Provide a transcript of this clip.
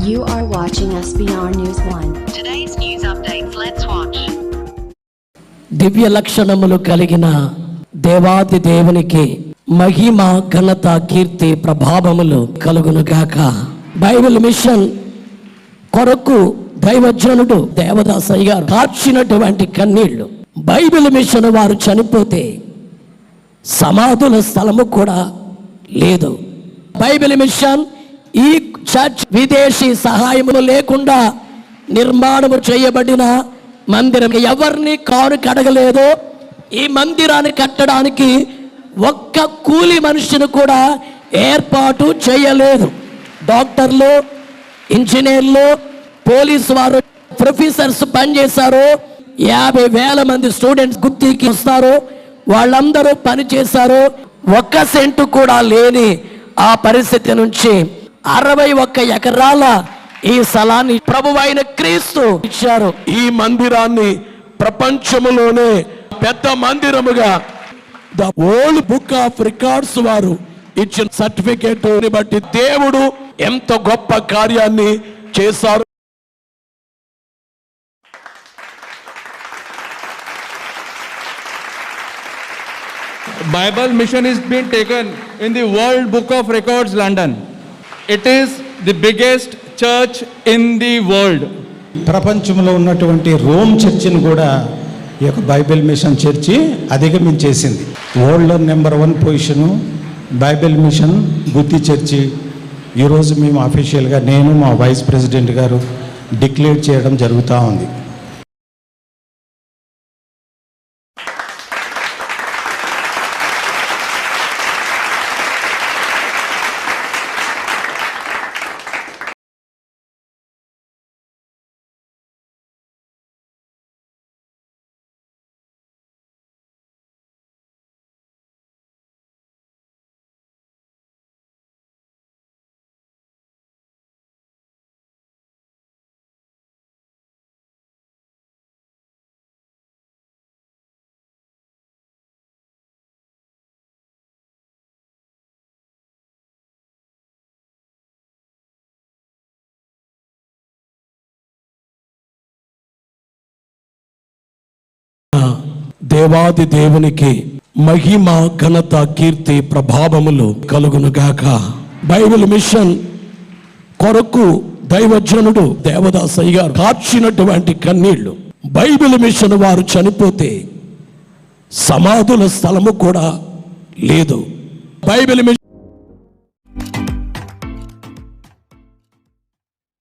You are watching SBR News 1. Today's news updates. Let's watch. దివ్య లక్షణములు కలిగిన దేవాది దేవునికి మహిమ, ఘనత, కీర్తి, ప్రభావములు కలుగును గాక. బైబిల్ మిషన్ కొరకు దైవజనుడు దేవదాసయ్య గారు కార్చినటువంటి కన్నీళ్లు. బైబిల్ మిషన్ వారు చనిపోతే సమాధుల స్థలము కూడా లేదు. బైబిల్ మిషన్ ఈ చర్చ్ విదేశీ సహాయము లేకుండా నిర్మాణము చేయబడిన మందిరం. ఎవరిని కారు కడగలేదు. ఈ మందిరాన్ని కట్టడానికి ఒక్క కూలి మనిషిని కూడా ఏర్పాటు చేయలేదు. డాక్టర్లు, ఇంజనీర్లు, పోలీసు వారు, ప్రొఫెసర్స్ పనిచేశారు. 50,000 మంది స్టూడెంట్స్ గుత్తికి వస్తారు. వాళ్ళందరూ పనిచేశారు. 1 సెంటు కూడా లేని ఆ పరిస్థితి నుంచి 61 ఎకరాల ఈ స్థలాన్ని ప్రభువైన క్రీస్తు ఇచ్చారు. ఈ మందిరాన్ని ప్రపంచములోనే పెద్ద మందిరముగా the world book of records వారు ఇచ్చిన సర్టిఫికేట్ బట్టి దేవుడు ఎంత గొప్ప కార్యాన్ని చేశారు. Bible mission is being taken in the World Book of Records, London. It is the biggest church in the world. ప్రపంచంలో ఉన్నటువంటి రోమ్ చర్చిని కూడా ఈ యొక్క బైబిల్ మిషన్ చర్చి అధిగమించేసింది. వరల్డ్లో number 1 position Bible mission Gutti church. ఈరోజు మేము అఫీషియల్గా నేను మా వైస్ ప్రెసిడెంట్ గారు డిక్లేర్ చేయడం జరుగుతూ ఉంది. దేవాది దేవునికి మహిమ, ఘనత, కీర్తి, ప్రభావములు కలుగును గాక. బైబిల్ మిషన్ కొరకు దైవజనుడు దేవదాసయ్య గారు కార్చినటువంటి కన్నీళ్లు. బైబిల్ మిషన్ వారు చనిపోతే సమాధుల స్థలము కూడా లేదు. Bible machine